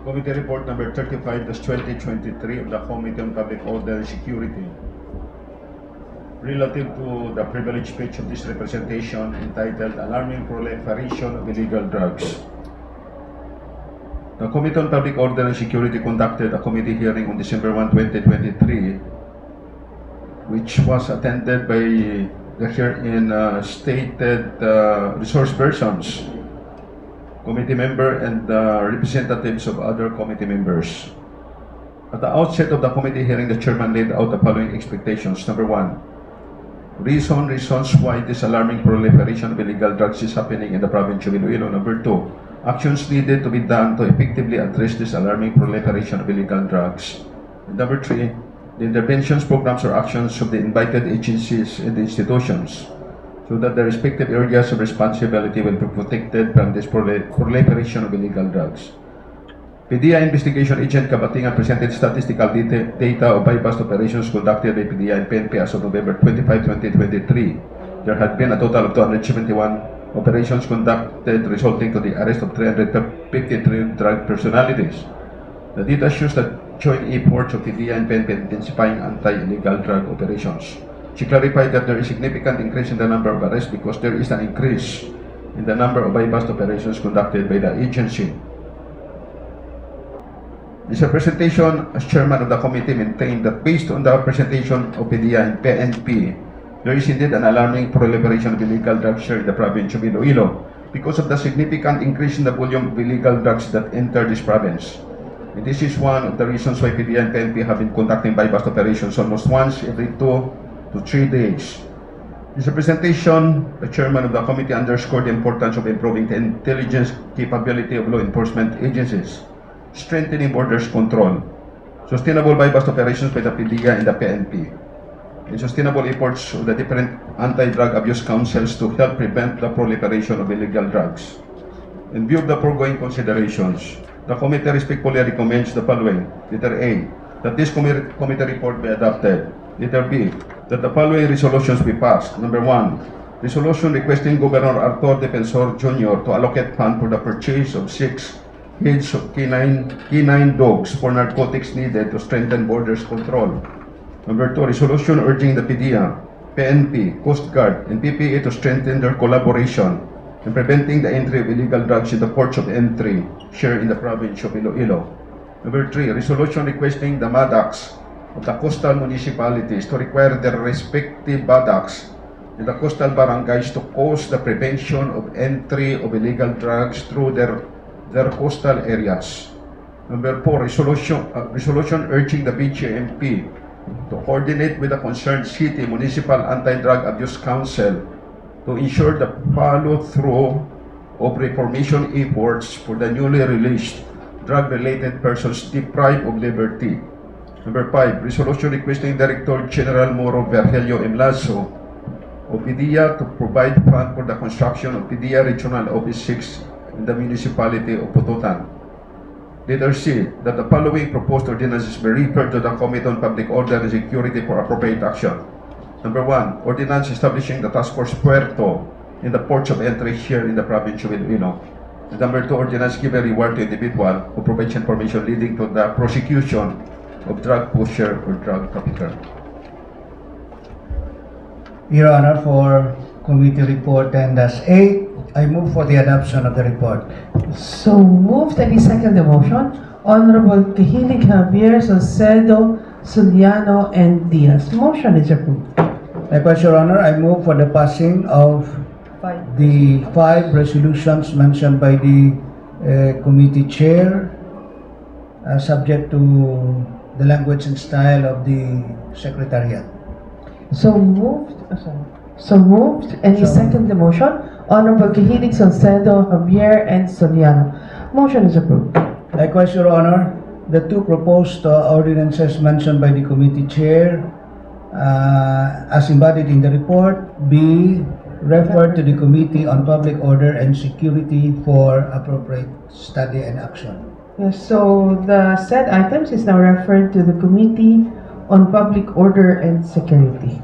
Committee Report number 35/2023 of the Committee on Public Order and Security relative to the privileged speech of this representation entitled Alarming Proliferation of Illegal Drugs. The Committee on Public Order and Security conducted a committee hearing on December 1, 2023, which was attended by the herein stated resource persons, committee member, and representatives of other committee members. At the outset of the committee hearing, the chairman laid out the following expectations. Number one, reasons why this alarming proliferation of illegal drugs is happening in the province of Iloilo. Number two, actions needed to be done to effectively address this alarming proliferation of illegal drugs. And number three, the interventions, programs, or actions of the invited agencies and institutions so that the respective areas of responsibility will be protected from this proliferation of illegal drugs. PDEA Investigation Agent Kabatingan presented statistical data of bypass operations conducted by PDEA and PNP as of November 25, 2023. There had been a total of 271 operations conducted, resulting to the arrest of 353 drug personalities. The data shows that joint efforts of PDEA and PNP intensifying anti-illegal drug operations. She clarified that there is a significant increase in the number of arrests because there is an increase in the number of bypass operations conducted by the agency. This representation, as chairman of the committee, maintained that based on the presentation of PDEA and PNP, there is indeed an alarming proliferation of illegal drugs here in the province of Iloilo because of the significant increase in the volume of illegal drugs that enter this province. And this is one of the reasons why PDEA and PNP have been conducting bypass operations almost once every 2 to 3 days. This representation, the chairman of the committee underscored the importance of improving the intelligence capability of law enforcement agencies, strengthening borders control, sustainable bypass operations by the PDEA and the PNP, and sustainable efforts of the different anti-drug abuse councils to help prevent the proliferation of illegal drugs. In view of the foregoing considerations, the committee respectfully recommends the following. Letter A, that this committee report be adopted. Letter B, that the following resolutions be passed. Number 1, resolution requesting Governor Arthur Defensor Jr. to allocate fund for the purchase of 6 heads of canine dogs for narcotics needed to strengthen borders control. Number 2, resolution urging the PDEA, PNP, Coast Guard, and PPA to strengthen their collaboration in preventing the entry of illegal drugs in the ports of entry here in the province of Iloilo. Number 3, resolution requesting the MADACs of the coastal municipalities to require their respective BADACs in the coastal barangays to cause the prevention of entry of illegal drugs through their coastal areas. Number 4, resolution urging the BGMP to coordinate with the concerned city municipal anti-drug abuse council to ensure the follow-through of reformation efforts for the newly released drug-related persons deprived of liberty. Number 5, resolution requesting Director General Moro Virgilio M. Lasso of PDEA to provide fund for the construction of PDEA Regional Office 6 in the municipality of Pututan. Letter C, that the following proposed ordinances be referred to the Committee on Public Order and Security for appropriate action. Number 1, ordinance establishing the Task Force Puerto in the ports of entry here in the province of Iloilo. And number 2, ordinance giving reward to individual who provides information leading to the prosecution of drug pusher or drug trafficker. Your Honor, for Committee Report 10-8, I move for the adoption of the report. So moved. Any second the motion? Honorable Kahilig, Javier, Salcedo, Suliano, and Diaz. Motion is approved. Likewise, Your Honor, I move for the passing of the 5 resolutions mentioned by the committee chair, subject to the language and style of the Secretariat. So moved. So moved. Any second the motion? Honorable Kahilig, Salcedo, Javier, and Suliano. Motion is approved. Likewise, Your Honor, the 2 proposed ordinances mentioned by the committee chair, as embodied in the report, be referred to the Committee on Public Order and Security for appropriate study and action. Yes, so the said items is now referred to the Committee on Public Order and Security.